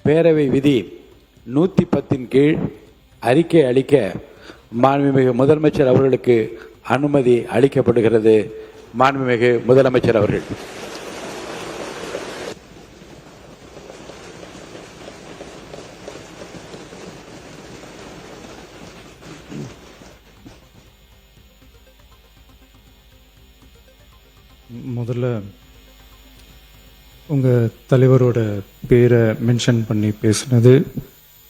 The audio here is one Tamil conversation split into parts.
பேரவை விதி 110 கீழ் அறிக்கை அளிக்க மாண்புமிகு முதலமைச்சர் அவர்களுக்கு அனுமதி அளிக்கப்படுகிறது. மாண்புமிகு முதலமைச்சர் அவர்கள். முதல்ல உங்கள் தலைவரோட பேரை மென்ஷன் பண்ணி பேசுனது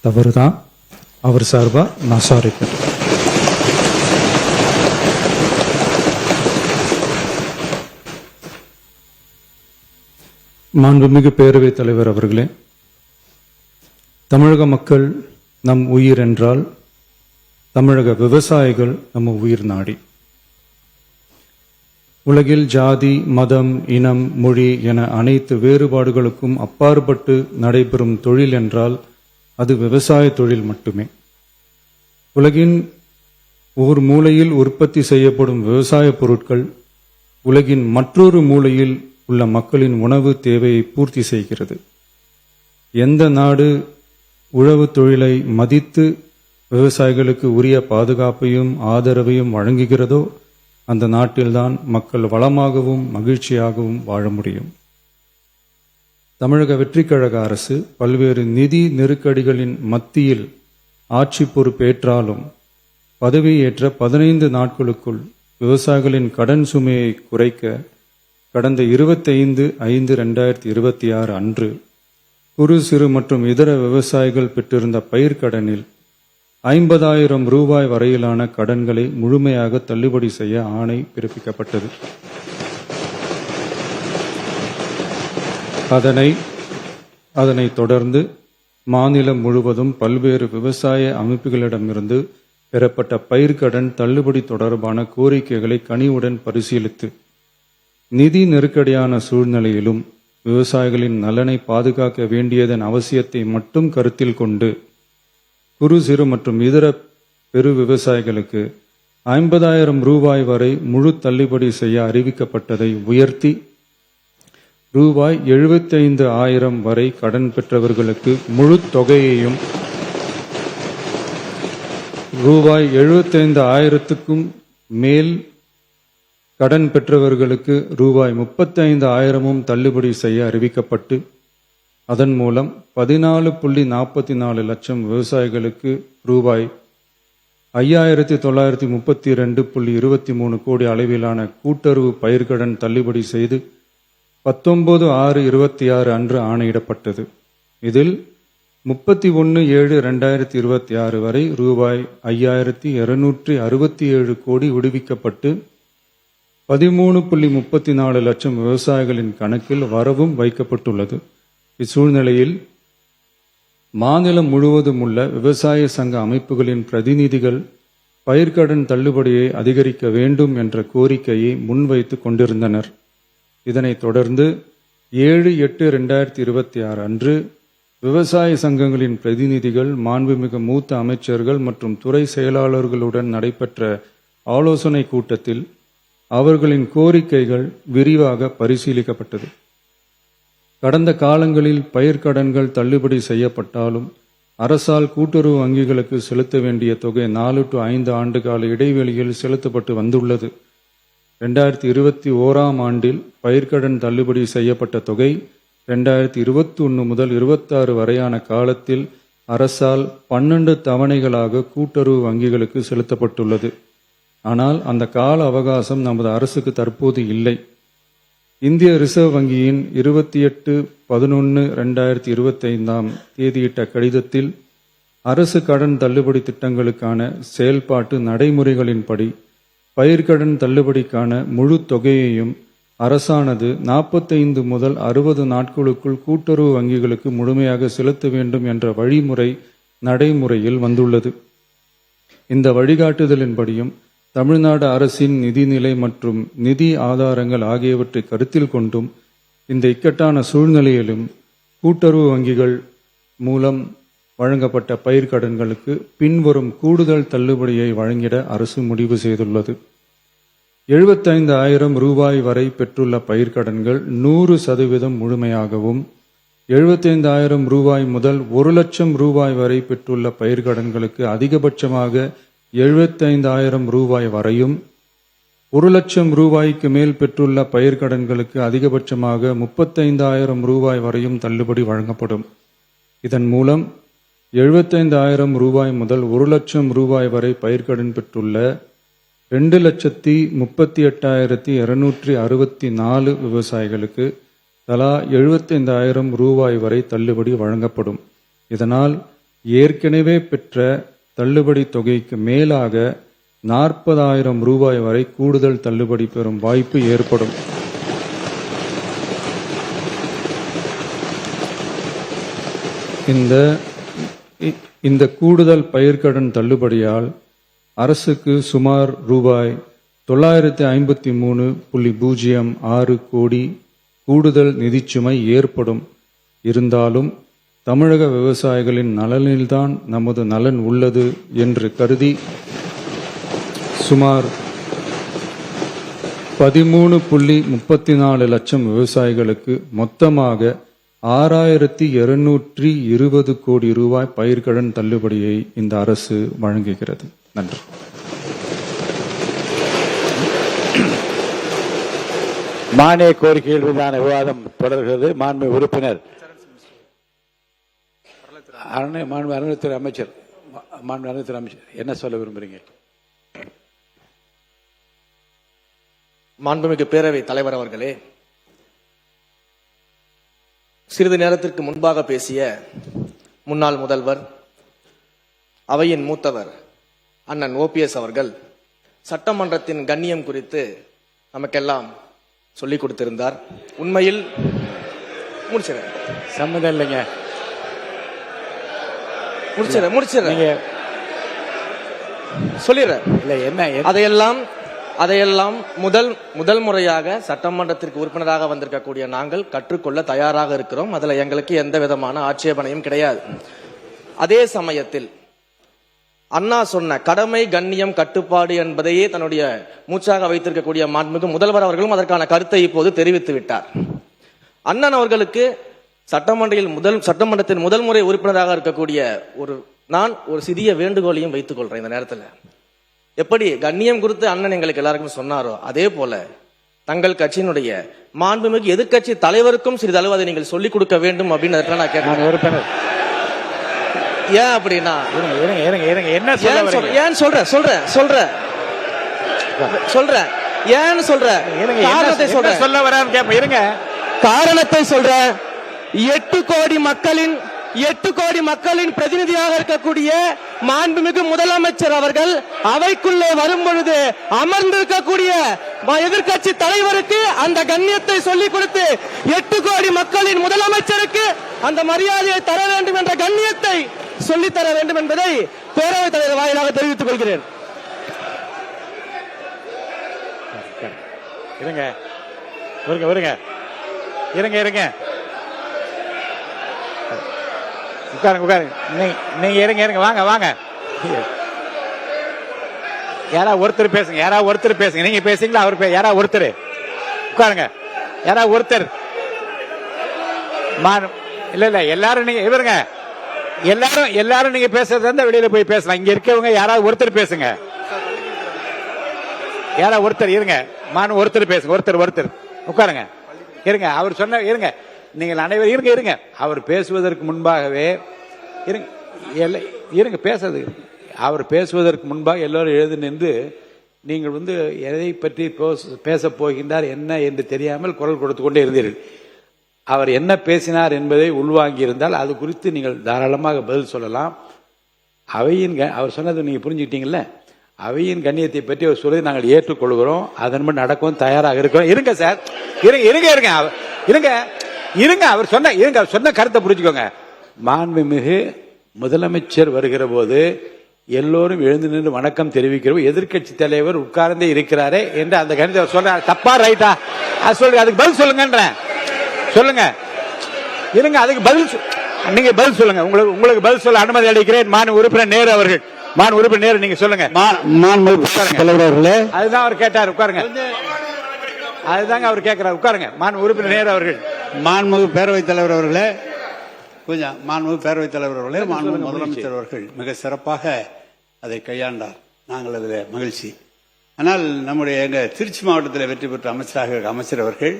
தவறு தான். அவர் சார்பாக நான் சாரி கேட்டேன். மாண்புமிகு பேரவைத் தலைவர் அவர்களே, தமிழக மக்கள் நம் உயிர் என்றால் தமிழக விவசாயிகள் நம்ம உயிர் நாடி. உலகில் ஜாதி, மதம், இனம், மொழி என அனைத்து வேறுபாடுகளுக்கும் அப்பாற்பட்டு நடைபெறும் தொழில் என்றால் அது விவசாய தொழில் மட்டுமே. உலகின் ஒரு மூலையில் உற்பத்தி செய்யப்படும் விவசாய பொருட்கள் உலகின் மற்றொரு மூலையில் உள்ள மக்களின் உணவு தேவையை பூர்த்தி செய்கிறது. எந்த நாடு உழவு தொழிலை மதித்து விவசாயிகளுக்கு உரிய பாதுகாப்பையும் ஆதரவையும் வழங்குகிறதோ அந்த நாட்டில்தான் மக்கள் வளமாகவும் மகிழ்ச்சியாகவும் வாழ முடியும். தமிழக வெற்றிக் கழக அரசு பல்வேறு நிதி நெருக்கடிகளின் மத்தியில் ஆட்சி பொறுப்பேற்றாலும் பதவியேற்ற 15 நாட்களுக்குள் விவசாயிகளின் கடன் சுமையை குறைக்க கடந்த 25/5/2026 அன்று குறு சிறு மற்றும் இதர விவசாயிகள் பெற்றிருந்த பயிர்க்கடனில் 50,000 ரூபாய் வரையிலான கடன்களை முழுமையாக தள்ளுபடி செய்ய ஆணை பிறப்பிக்கப்பட்டது. அதனைத் தொடர்ந்து மாநிலம் முழுவதும் பல்வேறு விவசாய அமைப்புகளிடமிருந்து பெறப்பட்ட பயிர்க்கடன் தள்ளுபடி தொடர்பான கோரிக்கைகளை கனிவுடன் பரிசீலித்து நிதி நெருக்கடியான சூழ்நிலையிலும் விவசாயிகளின் நலனை பாதுகாக்க வேண்டியதன் அவசியத்தை மட்டும் கருத்தில் கொண்டு குறு சிறு மற்றும் இதர பெரு விவசாயிகளுக்கு 50,000 ரூபாய் வரை முழு தள்ளுபடி செய்ய அறிவிக்கப்பட்டதை உயர்த்தி ரூபாய் 75,000 வரை கடன் பெற்றவர்களுக்கு முழு தொகையையும் ரூபாய் 75,000க்கும் மேல் கடன் பெற்றவர்களுக்கு ரூபாய் 35,000 தள்ளுபடி செய்ய அறிவிக்கப்பட்டு அதன் மூலம் 14.44 லட்சம் விவசாயிகளுக்கு ரூபாய் 5,932.23 கோடி அளவிலான கூட்டுறவு பயிர்க்கடன் தள்ளுபடி செய்து 19/6/26 அன்று ஆணையிடப்பட்டது. இதில் 31/7/2026 வரை ரூபாய் 5,267 கோடி விடுவிக்கப்பட்டு 13.34 லட்சம் விவசாயிகளின் கணக்கில் வரவும் வைக்கப்பட்டுள்ளது. இச்சூழ்நிலையில் மாநிலம் முழுவதும் உள்ள விவசாய சங்க அமைப்புகளின் பிரதிநிதிகள் பயிர்க்கடன் தள்ளுபடியை அதிகரிக்க வேண்டும் என்ற கோரிக்கையை முன்வைத்து கொண்டிருந்தனர். இதனைத் தொடர்ந்து 7/8/2026 அன்று விவசாய சங்கங்களின் பிரதிநிதிகள் மாண்புமிகு மூத்த அமைச்சர்கள் மற்றும் துறை செயலாளர்களுடன் நடைபெற்ற ஆலோசனை கூட்டத்தில் அவர்களின் கோரிக்கைகள் விரிவாக பரிசீலிக்கப்பட்டது. கடந்த காலங்களில் பயிர்க்கடன்கள் தள்ளுபடி செய்யப்பட்டாலும் அரசால் கூட்டுறவு வங்கிகளுக்கு செலுத்த வேண்டிய தொகை 4 to 5 ஆண்டு கால இடைவெளியில் செலுத்தப்பட்டு வந்துள்ளது. 2021 ஆண்டில் பயிர்க்கடன் தள்ளுபடி செய்யப்பட்ட தொகை 2021 முதல் 26 வரையான காலத்தில் அரசால் 12 தவணைகளாக கூட்டுறவு வங்கிகளுக்கு செலுத்தப்பட்டுள்ளது. ஆனால் அந்த கால அவகாசம் நமது அரசுக்கு தற்போது இல்லை. இந்திய ரிசர்வ் வங்கியின் 28/11/2025 தேதியிட்ட கடிதத்தில் அரசு கடன் தள்ளுபடி திட்டங்களுக்கான செயல்பாட்டு நடைமுறைகளின்படி பயிர்க்கடன் தள்ளுபடிக்கான முழு தொகையையும் அரசானது 45 முதல் 60 நாட்களுக்குள் கூட்டுறவு வங்கிகளுக்கு முழுமையாக செலுத்த வேண்டும் என்ற வழிமுறை நடைமுறையில் வந்துள்ளது. இந்த வழிகாட்டுதலின்படியும் தமிழ்நாடு அரசின் நிதிநிலை மற்றும் நிதி ஆதாரங்கள் ஆகியவற்றை கருத்தில் கொண்டும் இந்த இக்கட்டான சூழ்நிலையிலும் கூட்டுறவு வங்கிகள் மூலம் வழங்கப்பட்ட பயிர்க்கடன்களுக்கு பின்வரும் கூடுதல் தள்ளுபடியை வழங்கிட அரசு முடிவு செய்துள்ளது. 75,000 ரூபாய் வரை பெற்றுள்ள பயிர்க்கடன்கள் 100% முழுமையாகவும் 75,000 ரூபாய் முதல் 1,00,000 ரூபாய் வரை பெற்றுள்ள பயிர்க்கடன்களுக்கு அதிகபட்சமாக 75,000 ரூபாய் வரையும், 1,00,000 ரூபாய்க்கு மேல் பெற்றுள்ள பயிர்க்கடன்களுக்கு அதிகபட்சமாக 35,000 ரூபாய் வரையும் தள்ளுபடி வழங்கப்படும். இதன் மூலம் 75,000 ரூபாய் முதல் 1,00,000 ரூபாய் வரை பயிர்க்கடன் பெற்றுள்ள 2,38,264 விவசாயிகளுக்கு தலா 75,000 ரூபாய் வரை தள்ளுபடி வழங்கப்படும். இதனால் ஏற்கனவே பெற்ற தள்ளுபடி தொகைக்கு மேலாக 40,000 ரூபாய் வரை கூடுதல் தள்ளுபடி பெறும் வாய்ப்பு ஏற்படும். இந்த கூடுதல் பயிர்க்கடன் தள்ளுபடியால் அரசுக்கு சுமார் ரூபாய் 953.06 கோடி கூடுதல் நிதிச்சுமை ஏற்படும். இருந்தாலும் தமிழக விவசாயிகளின் நலனில்தான் நமது நலன் உள்ளது என்று கருதி சுமார் 13.34 லட்சம் விவசாயிகளுக்கு மொத்தமாக 6,220 கோடி ரூபாய் பயிர்க்கடன் தள்ளுபடியை இந்த அரசு வழங்குகிறது. நன்றி. மானிய கோரிக்கைகள் மீதான விவாதம் தொடர்கிறது. மாண்பு உறுப்பினர் அறநிலையத்துறை அமைச்சர் என்ன சொல்ல விரும்புறீங்க? மாண்புமிகு பேரவை தலைவர் அவர்களே, சிறிது நேரத்திற்கு முன்பாக பேசிய முன்னாள் முதல்வர், அவையின் மூத்தவர் அண்ணன் OPS அவர்கள் சட்டமன்றத்தின் கண்ணியம் குறித்து நமக்கெல்லாம் சொல்லிக் கொடுத்திருந்தார். உண்மையில் முடிச்சிடறேன், சம்மதம் இல்லைங்க, முடிச்சிடறேன் சொல்லிடுறேன். இல்லை என்ன அதையெல்லாம் முதல் முறையாக சட்டமன்றத்திற்கு உறுப்பினராக வந்திருக்கக்கூடிய நாங்கள் கற்றுக்கொள்ள தயாராக இருக்கிறோம். அதுல எங்களுக்கு எந்த விதமான ஆட்சேபனையும் கிடையாது. அதே சமயத்தில் அண்ணா சொன்ன கடமை, கண்ணியம், கட்டுப்பாடு என்பதையே தன்னுடைய மூச்சாக வைத்திருக்கக்கூடிய மாண்புமிகு முதல்வர் அவர்களும் அதற்கான கருத்தை இப்போது தெரிவித்து விட்டார். அண்ணன் அவர்களுக்கு சட்டமன்றத்தின் முதல் முறை உறுப்பினராக இருக்கக்கூடிய நான் ஒரு சிறிய வேண்டுகோளையும் வைத்துக் கொள்றேன். இந்த நேரத்தில் எப்படி கண்ணியம் குறித்து அண்ணன் எங்களுக்கு எல்லாருக்கும் சொன்னாரோ, அதே போல தங்கள் கட்சியினுடைய மாண்புமிகு எதிர்கட்சி தலைவருக்கும் சிறிதளவு அதை நீங்கள் சொல்லிக் கொடுக்க வேண்டும் அப்படின்னு நான் கேட்டேன். உறுப்பினர் ஏன் அப்படின்னா என்ன ஏன் சொல்றேன் காரணத்தை சொல்றேன். 8 கோடி மக்களின் பிரதிநிதியாக இருக்கக்கூடிய மாண்புமிகு முதலமைச்சர் அவர்கள் அவைக்குள்ளே வரும் பொழுது அமர்ந்திருக்கக்கூடிய எதிர்கட்சி தலைவருக்கு அந்த கண்ணியத்தை சொல்லிக் கொடுத்து 8 கோடி மக்களின் முதலமைச்சருக்கு அந்த மரியாதையை தர வேண்டும் என்ற கண்ணியத்தை சொல்லித்தர வேண்டும் என்பதை பேரவைத் தலைவர் வாயிலாக தெரிவித்துக் கொள்கிறேன். உட்காருங்க. நீங்க இருங்க, வாங்க. யாராவது ஒருத்தர் பேசுங்க. நீங்க பேசுங்களா? அவர் யாராவது ஒருத்தர் உட்காருங்க. யாராவது ஒருத்தர் இல்ல எல்லாரும் நீங்க இவருங்க. எல்லாரும் நீங்க பேசுறதா இருந்தா வெளியில போய் பேசலாம். இங்க இருக்கவங்க யாராவது ஒருத்தர் பேசுங்க. யாராவது ஒருத்தர் இருங்க. ஒருத்தர் பேசுங்க. ஒருத்தர் உட்காருங்க. இருங்க. அவர் சொன்ன இருங்க. நீங்கள் அனைவரும் இருங்க. அவர் பேசுவதற்கு முன்பாகவே இருங்க பேசுறது. அவர் பேசுவதற்கு முன்பாக எல்லோரும் எழுந்து நின்று நீங்கள் எதை பற்றி பேச போகின்றார் என்ன என்று தெரியாமல் குரல் கொடுத்து கொண்டே இருந்தீர்கள். அவர் என்ன பேசினார் என்பதை உள்வாங்கி இருந்தால் அது குறித்து நீங்கள் தாராளமாக பதில் சொல்லலாம். அவர் சொன்னது நீங்க புரிஞ்சுக்கிட்டீங்கல்ல. அவையின் கண்ணியத்தை பற்றி அவர் சொல்லி நாங்கள் ஏற்றுக்கொள்கிறோம். அதன்படி நடக்கவும் தயாராக இருக்கிறோம். இருங்க சார், இருங்க. அவர் சொன்ன கருத்தை புரிஞ்சுக்கோங்க. மாண்புமிகு முதலமைச்சர் வருகிற போது எல்லோரும் எழுந்து நின்று வணக்கம் தெரிவிக்கிறோம். எதிர்கட்சி தலைவர் உட்கார்ந்தே இருக்கிறாரே என்று அந்த கணிதத்தை சொல்ற தப்பா ரைட்டா? அதுக்கு பதில் சொல்லுங்க. இருங்க, அதுக்கு நீங்க பதில் சொல்லுங்க. உங்களுக்கு பதில் சொல்ல அனுமதி அளிக்கிறேன். மாண்பு உறுப்பினர் நேரு அவர்கள். நீங்க சொல்லுங்க. அதுதான் அவர் கேட்டார். உட்காருங்க. அதுதாங்க அவர் கேட்கிறார். உட்காருங்க. மாண்பு உறுப்பினர் நேரு அவர்கள். மாண்புமிகு பேரவைத் தலைவர் அவர்களே, கொஞ்சம் மாண்புமிகு பேரவைத் தலைவர் அவர்களே, மாண்புமிகு முதலமைச்சர் அவர்கள் மிக சிறப்பாக அதை கையாண்டார். நாங்கள் அதில் மகிழ்ச்சி. ஆனால் நம்முடைய எங்க திருச்சி மாவட்டத்தில் வெற்றி பெற்ற அமைச்சர் அவர்கள்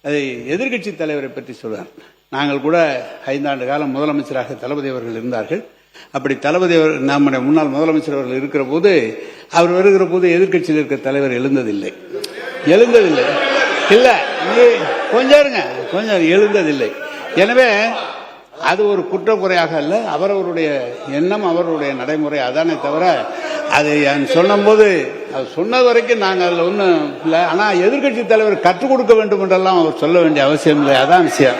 அதை எதிர்க்கட்சி தலைவரை பற்றி சொல்வார். நாங்கள் கூட 5 ஆண்டு காலம் முதலமைச்சராக தளபதி அவர்கள் இருந்தார்கள். அப்படி தளபதி நம்முடைய முன்னாள் முதலமைச்சர் அவர்கள் இருக்கிற போது, அவர் வருகிற போது எதிர்க்கட்சியில் இருக்கிற தலைவர் எழுந்ததில்லை. இல்ல கொஞ்சம் இருங்க, கொஞ்சம் எழுந்ததில்லை. எனவே அது ஒரு குற்றக்குறையாக அல்ல, அவரவருடைய எண்ணம், அவருடைய நடைமுறை. அதானே தவிர அதை சொன்னபோது அது சொன்னது வரைக்கும் நாங்கள் அதில் ஒன்றும் இல்லை. ஆனால் எதிர்க்கட்சி தலைவர் கற்றுக் கொடுக்க வேண்டும் என்றெல்லாம் அவர் சொல்ல வேண்டிய அவசியம் இல்லை. அதான் விஷயம்.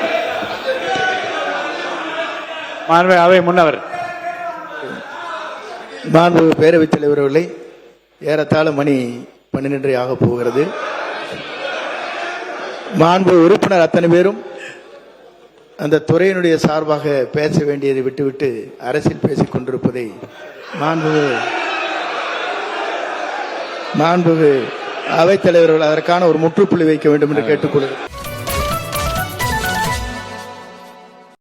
அவை முன்னவர் மாண்பு பேரவைத் தலைவர் அவர்களே, ஏறத்தாழ மணி 12 ஆக போகிறது. மாண்பு உறுப்பினர் அத்தனை பேரும் அந்த துறையினுடைய சார்பாக பேச வேண்டியதை விட்டுவிட்டு அரசியல் பேசிக் கொண்டிருப்பதை மாண்பு அவைத்தலைவர்கள் அதற்கான ஒரு முற்றுப்புள்ளி வைக்க வேண்டும் என்று கேட்டுக்கொள்கிறேன்.